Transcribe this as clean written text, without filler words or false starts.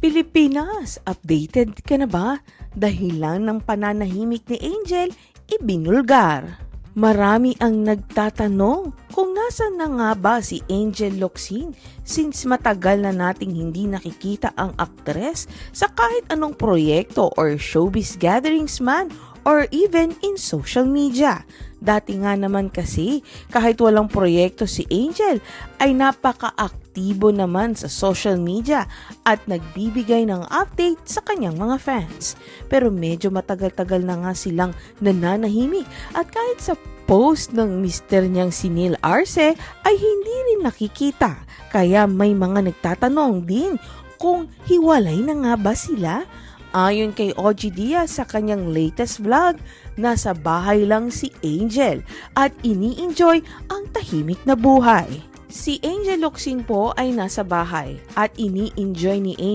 Pilipinas, updated ka na ba? Dahilan ng pananahimik ni Angel, ibinulgar. Marami ang nagtatanong kung nasan na nga ba si Angel Locsin since matagal na nating hindi nakikita ang aktres sa kahit anong proyekto or showbiz gatherings man or even in social media. Dati nga naman kasi kahit walang proyekto si Angel ay napaka-aktibo naman sa social media at nagbibigay ng update sa kanyang mga fans. Pero medyo matagal-tagal na nga silang nananahimik at kahit sa post ng mister niyang si Neil Arce ay hindi rin nakikita. Kaya may mga nagtatanong din kung hiwalay na nga ba sila? Ayon kay OG Diaz sa kanyang latest vlog, nasa bahay lang si Angel at ini-enjoy ang tahimik na buhay. Si Angel Locsin po ay nasa bahay at ini-enjoy ni Angel